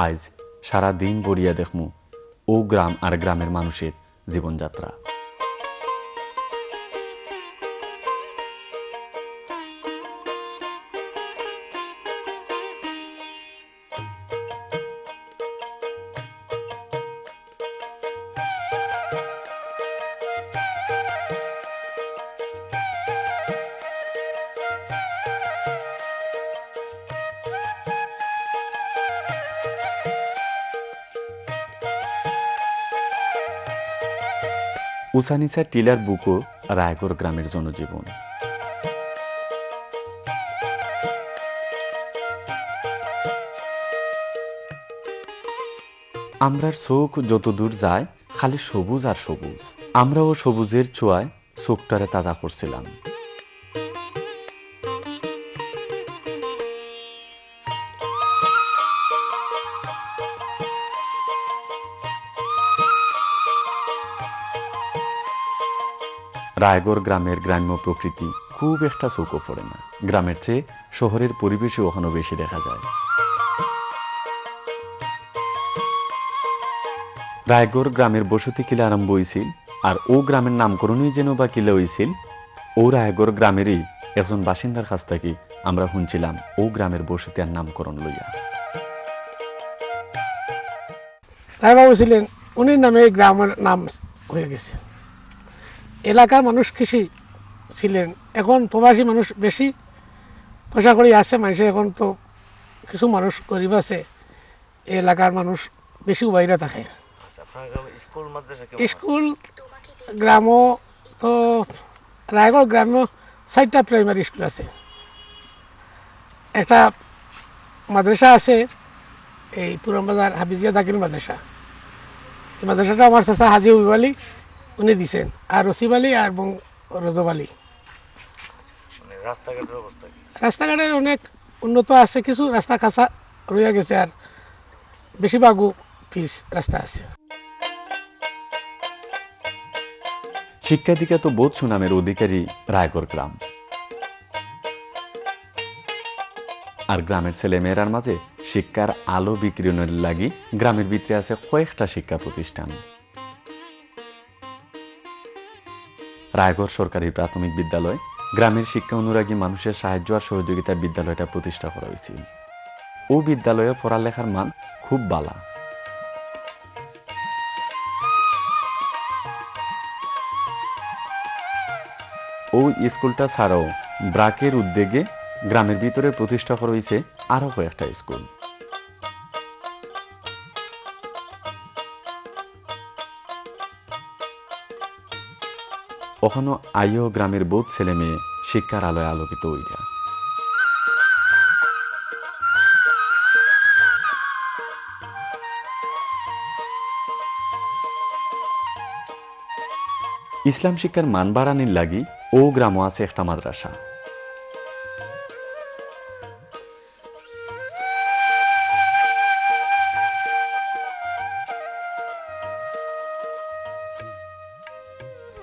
আজ সারা দিন বড়িয়া দেখমু ও গ্রাম আর গ্রামের মানুষের জীবনযাত্রা। উঁচানিচা টিলার বুকো রায়গড় গ্রামের জনজীবন। আমরার চোখ যতদূর যায় খালি সবুজ আর সবুজ। আমরাও সবুজের ছোঁয়ায় চোখটারে তাজা করছিলাম। রায়গড় গ্রামের গ্রাম্য প্রকৃতি খুব একটা চোখও পড়ে না। গ্রামের চেয়ে শহরের পরিবেশে ওখানে বেশি দেখা যায়। রায়গড় গ্রামের বসতি কিলা আরম্ভ হয়েছিল, আর ও গ্রামের নামকরণই যেন বা কিলা হয়েছিল ও রায়গড় গ্রামেরই একজন বাসিন্দার কাছ থেকে আমরা শুনছিলাম ও গ্রামের বসতি আর নামকরণ লইয়া। রায়বাবু ছিলেন, উনির নামে এই গ্রামের নাম হয়ে গেছে। এলাকার মানুষ কৃষি ছিলেন, এখন প্রবাসী মানুষ বেশি পয়সা করি আছে মানুষে, এখন তো কিছু মানুষ গরিব আছে, এই এলাকার মানুষ বেশি বাইরে থাকে। স্কুল গ্রামও তো রায়গড় গ্রামে 4টা প্রাইমারি স্কুল আছে, একটা মাদ্রাসা আছে এই পুরানবাজার হাফিজিয়া দাখিল মাদ্রাসা। এই মাদ্রাসাটা আমার চাচা হাজি হবিব আলী উনি দিছেন, আর রসিব আলী আর রজব আলী। রাস্তাঘাটের অনেক উন্নত আছে, কিছু রাস্তা কাঁচা রয়ে গেছে, আর বেশিরভাগও পিচ রাস্তা আছে। শিক্ষা দীক্ষা তো বোধ সুনামের অধিকারী রায়গড় গ্রাম। আর গ্রামের ছেলে মেয়েরার মাঝে শিক্ষার আলো বিকিরণের লাগি গ্রামের ভিতরে আছে কয়েকটা শিক্ষা প্রতিষ্ঠান। রায়গড় সরকারি প্রাথমিক বিদ্যালয় গ্রামের শিক্ষা অনুরাগী মানুষের সাহায্য আর সহযোগিতায় বিদ্যালয়টা প্রতিষ্ঠা করা হয়েছিল। ও বিদ্যালয়ে পড়ালেখার মান খুব বালা। ও স্কুলটা ছাড়াও ব্রাকের উদ্যোগে গ্রামের ভিতরে প্রতিষ্ঠা করা হয়েছে আরো কয়েকটা স্কুল। ওখানে আইও গ্রামের বহুত ছেলে মেয়ে শিক্ষার আলোয় আলোকিত হইয়া। ইসলাম শিক্ষার মান বাড়ানির লাগি ও গ্রামও আছে একটা মাদ্রাসা।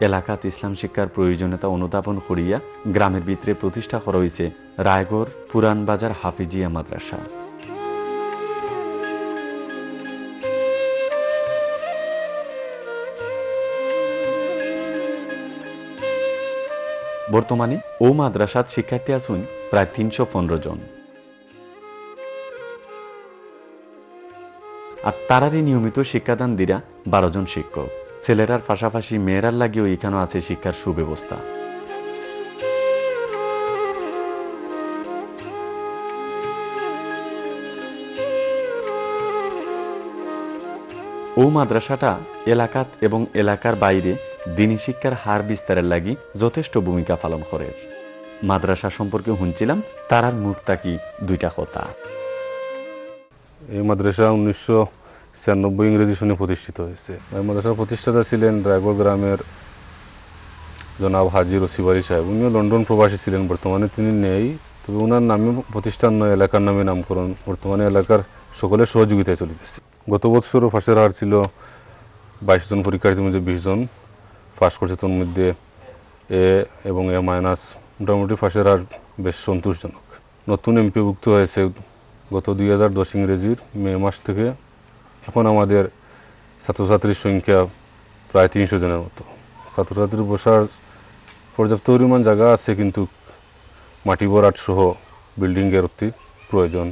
এলাকাত ইসলাম শিক্ষার প্রয়োজনীয়তা অনুধাবন করিয়া গ্রামের ভিতরে প্রতিষ্ঠা করা হয়েছে রায়গড় পুরানবাজার হাফিজিয়া মাদ্রাসা। বর্তমানে ও মাদ্রাসাত শিক্ষার্থী আছেন প্রায় 315 জন। আর তারারই নিয়মিত শিক্ষাদান দিরা 12 জন শিক্ষক। ছেলেরার পাশাপাশি মেয়েরার লাগিও এখানেও আছে শিক্ষার সুব্যবস্থা। ও মাদ্রাসাটা এলাকাত এবং এলাকার বাইরে দিনী শিক্ষার হার বিস্তারের লাগি যথেষ্ট ভূমিকা পালন করে। মাদ্রাসা সম্পর্কে শুনছিলাম তারার মুখ তাকি 2টা কথা। এই মাদ্রাসা 1996 ইংরেজি সনে প্রতিষ্ঠিত হয়েছে। এই মাদ্রাসার প্রতিষ্ঠাতা ছিলেন রায়গড় গ্রামের জনাব হাজি রসিব আলী সাহেব। উনিও লন্ডন প্রবাসী ছিলেন, বর্তমানে তিনি নেই, তবে ওনার নামে প্রতিষ্ঠান নয়, এলাকার নামে নামকরণ। বর্তমানে এলাকার সকলের সহযোগিতায় চলিতেছে। গত বছরও ফাঁসের হার ছিল 22 জন পরীক্ষার্থীর মধ্যে 20 জন পাস করছে, তোর মধ্যে এ এবং এ মাইনাস। মোটামুটি ফাঁসের হার বেশ সন্তোষজনক। নতুন এমপিভুক্ত হয়েছে গত 2010 ইংরেজির মে মাস থেকে এখন আমাদের ছাত্রছাত্রীর সংখ্যা প্রায় 300 জনের মতো। ছাত্রছাত্রীর বসার পর্যাপ্ত পরিমাণ জায়গা আছে, কিন্তু মাটি ভরাট সহ বিল্ডিংয়ের অতি প্রয়োজন।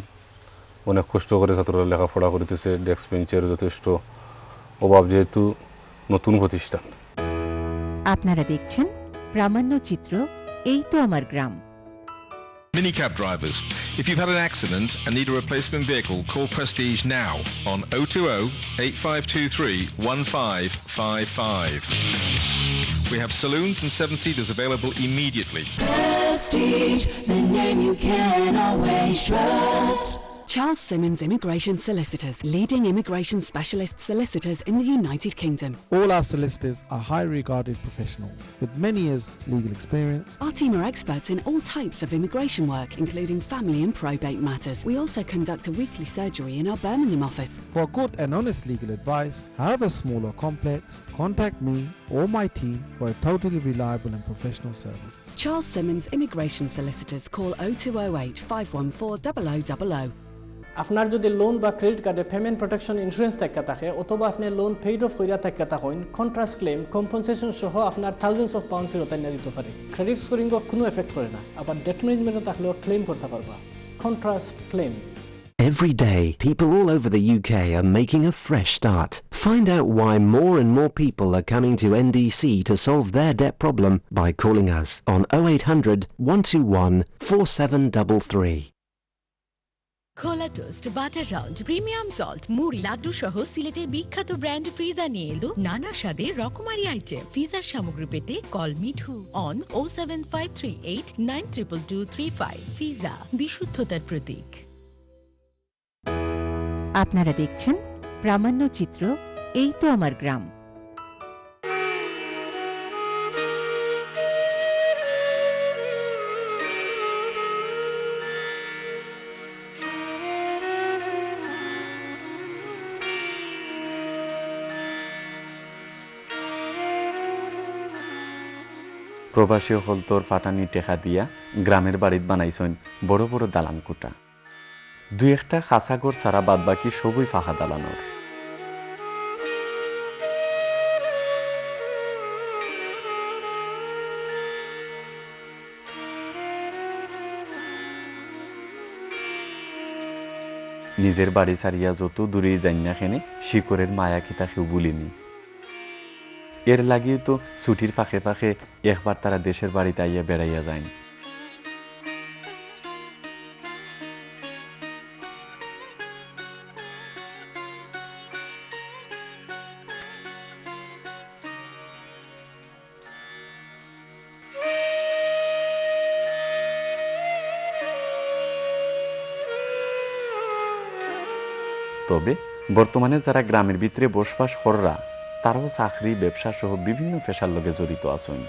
অনেক কষ্ট করে ছাত্ররা লেখাপড়া করিতেছে, ডেস্ক বেঞ্চের যথেষ্ট অভাব যেহেতু নতুন প্রতিষ্ঠান। আপনারা দেখছেন প্রামাণ্য চিত্র, এই তো আমার গ্রাম। Minicab drivers, if you've had an accident and need a replacement vehicle, call Prestige now on 020 8523 1555. We have saloons and 7-seaters available immediately. Prestige, the name you can always trust. Charles Simmons Immigration Solicitors, leading immigration specialist solicitors in the United Kingdom. All our solicitors are highly regarded professionals with many years legal experience. Our team are experts in all types of immigration work, including family and probate matters. We also conduct a weekly surgery in our Birmingham office. For good and honest legal advice, however small or complex, contact me or my team for a totally reliable and professional service. Charles Simmons Immigration Solicitors, call 0208 514 0000. আপনার যদি loan বা credit কার্ডে payment protection insurance থাকে অথবা আপনি loan paid of কইরা থাকেন, contrast claim compensation সহ আপনার থাউজেন্ডস অফ পাউন্ড ফেরত এনে দিতে পারে। ক্রেডিট স্কোরিং কোনো এফেক্ট করে না, আবার ডেট ম্যানেজমেন্টে থাকলেও ক্লেম করতে পারবা। Contrast claim. Every day, people all over the UK are making a fresh start. Find out why more and more people are coming to NDC to solve their debt problem by calling us on 0800 121 4733. খোলা toast, butter round, premium salt, মুড়ি, লাড্ডু সহ সিলেটের বিখ্যাত brand ফ্রিজা নিয়ে এলো নানা স্বাদের রকমারি আইটেম। ফ্রিজার সামগ্রী পেতে কল মিঠু অন 07538 92235। ফ্রিজা, বিশুদ্ধতার প্রতীক। আপনারা দেখছেন প্রামাণ্য চিত্র, এই তো আমার গ্রাম। প্রবাসী হলতর ফাটানি টেকা দিয়া গ্রামের বাড়িত বানাইছেন বড় বড় দালান কোটা। দুই একটা খাসাগর সারা বাদ বাকি সবই ফাঁকা দালানোর। নিজের বাড়ি ছাড়িয়া যত দূরেই যাই না খেনে শিকরের মায়া খিতা কেউ বলিনি। এর লাগিয়ে তো ছুটির ফাঁকে ফাঁকে একবার তারা দেশের বাড়িতে আইয়া বেড়াইয়া যায়। তবে বর্তমানে যারা গ্রামের ভিতরে বসবাস কররা তারাও চাকরি, ব্যবসা সহ বিভিন্ন পেশার লগে জড়িত আছেন।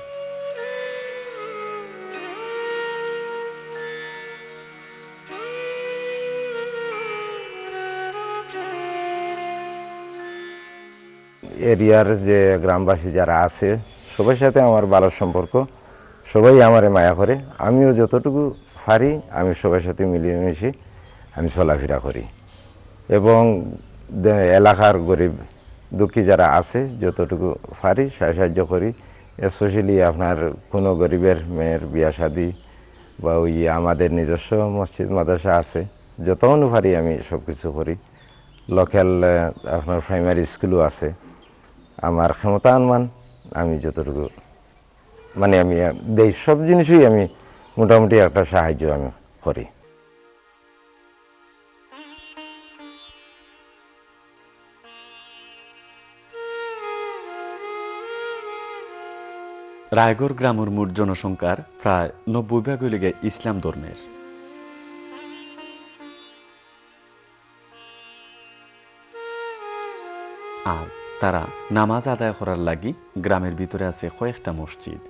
এরিয়ার যে গ্রামবাসী যারা আছে সবার সাথে আমার ভালো সম্পর্ক, সবাই আমারে মায়া করে। আমিও যতটুকু পারি আমি সবার সাথে মিলিয়ে মিশি আমি চলাফেরা করি এবং এলাকার গরিব দুঃখী যারা আছে যতটুকু পারি সাহায্য করি। স্পেশালি আপনার কোনো গরিবের মেয়ের বিয়া শাদি বা ওই আমাদের নিজস্ব মসজিদ মাদ্রাসা আছে, যতক্ষণ পারি আমি সব কিছু করি। লোকাল আপনার প্রাইমারি স্কুলও আছে। আমার ক্ষমতা অনুমান আমি যতটুকু মানে আমি দেই সব জিনিসই আমি মোটামুটি একটা সাহায্য আমি করি। রায়গড় গ্রামের মোট জনসংখ্যার প্রায় 90% লেগে ইসলাম ধর্মের। আর তারা নামাজ আদায় করার লাগি গ্রামের ভিতরে আছে কয়েকটা মসজিদ।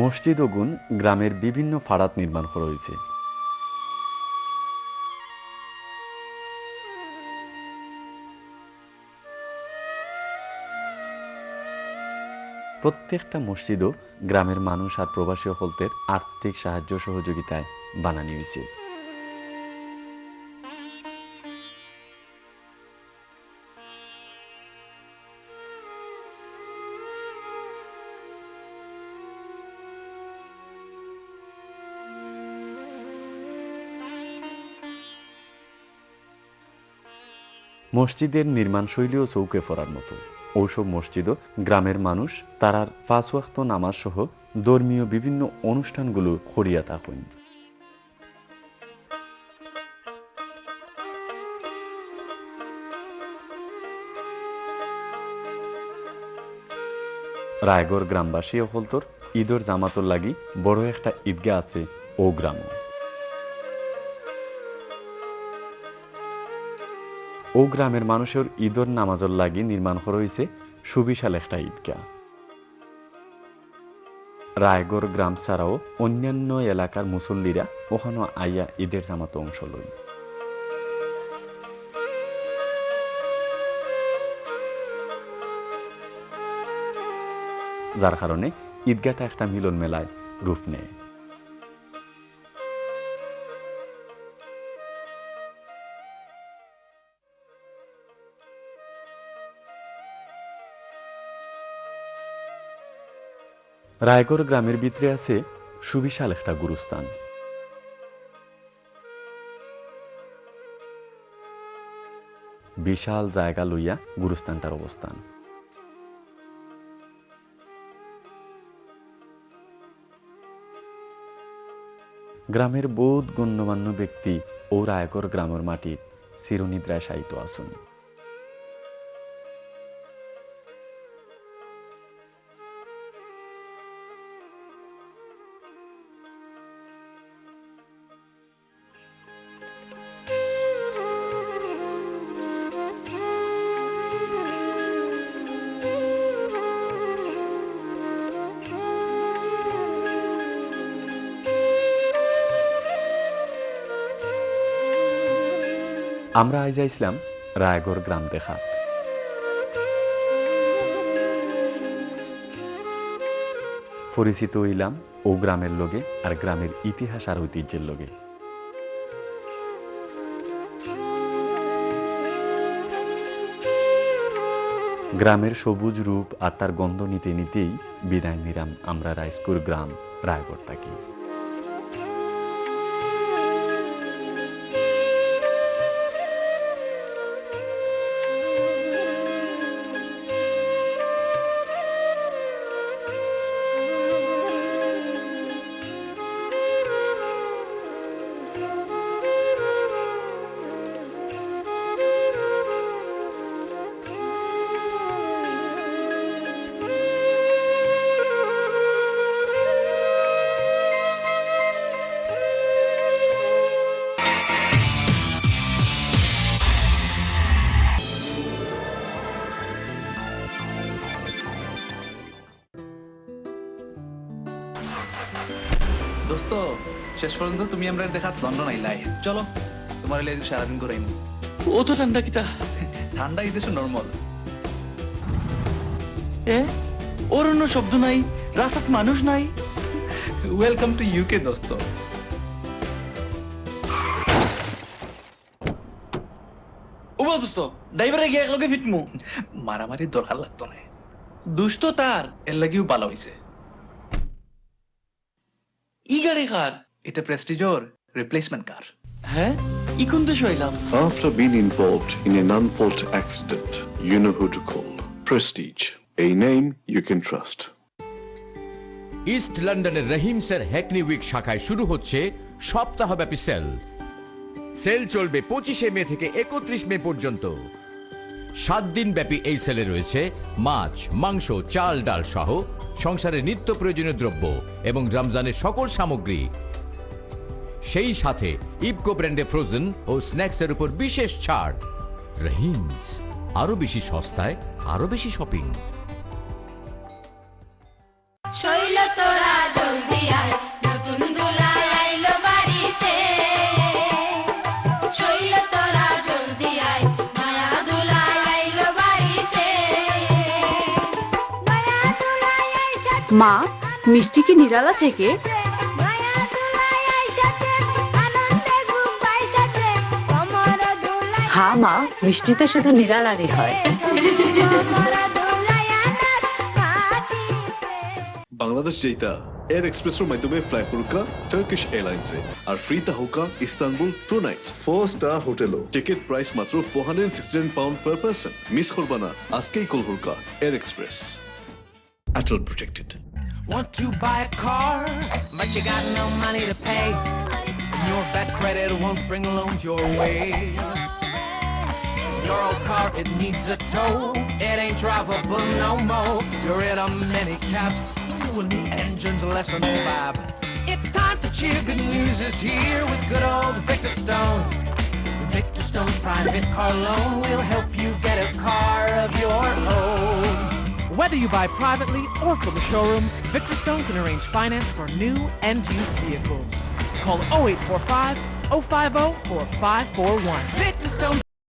মসজিদ ও গুণ গ্রামের বিভিন্ন ফাড়াত নির্মাণ করা হয়েছে। প্রত্যেকটা মসজিদও গ্রামের মানুষ আর প্রবাসী হলতের আর্থিক সাহায্য সহযোগিতায় বানানো হয়েছে। মসজিদের নির্মাণ শৈলীও চৌকে পড়ার মতো। ওসব মসজিদও গ্রামের মানুষ তারার ৫ ওয়াক্ত নামাজ সহ ধর্মীয় বিভিন্ন অনুষ্ঠানগুলো করিয়া থাকেন। রায়গড় গ্রামবাসী হলতর ঈদর জামাতর লাগি বড় একটা ঈদগাহ আছে ও গ্রামও। ও গ্রামের মানুষের ঈদর নামাজর লাগি নির্মাণ করা হয়েছে সুবিশাল একটা ঈদগাহ। রায়গড় গ্রাম ছাড়াও অন্যান্য এলাকার মুসল্লিরা ওখানে আইয়া ঈদের জামাতে অংশ লই। যার কারণে ঈদগাহটা একটা মিলন মেলায় রূপ নেয়। রায়গড় গ্রামের ভিতরে আছে সুবিশাল একটা গুরুস্থান। বিশাল জায়গা লইয়া গুরুস্থানটার অবস্থান। গ্রামের বহুত গণ্যমান্য ব্যক্তি ও রায়গড় গ্রামের মাটিত চিরনিদ্রায় শায়িত আছেন। আমরা আজ আইসলাম রায়গড় গ্রাম দেখাত। পরিচিত হইলাম ও গ্রামের লগে আর গ্রামের ইতিহাস আর ঐতিহ্যের লগে। গ্রামের সবুজ রূপ আর তার গন্ধ নিতে নিতেই বিদায় নিলাম আমরা রাইস্কুর গ্রাম রায়গড় থাকি। দোস্ত, শেষ পর্যন্ত তুমি আমরা দেখাত লন্ডন আইলাই। চলো তোমার এলে সারাদিন ঘুরাইম। ও তো ঠান্ডা কিতা? ঠান্ডা এই দেশে নর্মাল। ওর অন্য শব্দ নাই, রাস্তাত মানুষ নাই। ওয়েলকাম টু ইউকে দোস্ত। ও দোস্ত, ড্রাইভারে গিয়ে একলগে ফিটমু। মারামারি দরকার লাগতো না, দুষ্ট তার এর লাগিও ভালো হইছে। ই গাড়ি কার? এটা প্রেস্টিজর রিপ্লেসমেন্ট কার। হ্যাঁ, ই কোন দেশ হইলাম? After being involved in an unfault accident, you know who to call. Prestige, a name you can trust. East লন্ডনের রহিমসের হ্যাকনি উইক শাখায় শুরু হচ্ছে সপ্তাহব্যাপী সেল। সেল চলবে 25শে মে থেকে 31 মে পর্যন্ত। 7 দিন ব্যাপী এই সেলে রয়েছে মাছ, মাংস, চাল, ডাল সহ সংসারের নিত্য প্রয়োজনীয় দ্রব্য এবং রমজানের সকল সামগ্রী। সেই সাথে ইপকো ব্র্যান্ডে ফ্রোজেন ও স্ন্যাক্সের উপর বিশেষ ছাড়। রহিমস, আরো বেশি সস্তায় আরো বেশি শপিং। শৈল তোরা জলদি আয়, নতুন দুলায় আইলো বাড়িতে। শৈল তোরা জলদি আয়, মায়া দুলায় আইলো বাড়িতে। মায়া দুলায় মা মিষ্টি কি নিরালা থেকে? হ্যাঁ মা, মিষ্টিতে শুধু নিরালারই হয়। বাংলাদেশ যেটা এয়ার এক্সপ্রেসের মাধ্যমে ফ্লাই করুকা টার্কিশ এয়ারলাইন্সে আর ফ্রি তাহুকা ইস্তানবুল 2 নাইটস 4 স্টার হোটেলও টিকিট প্রাইস মাত্র £416 per person মিস করবা না আজকেই কল করুকা air express ATOL protected Want to buy a car, but you got no money to pay. Your bad credit won't bring loans your way. Your old car, it needs a tow. It ain't drivable no more. You're in a minicab, and the engine's less than fab. It's time to cheer, good news is here with good old Victor Stone. Victor Stone's private car loan will help you get a car of your own. Whether you buy privately or from a showroom, Victor Stone can arrange finance for new and used vehicles. Call 0845 050 4541. Victor Stone.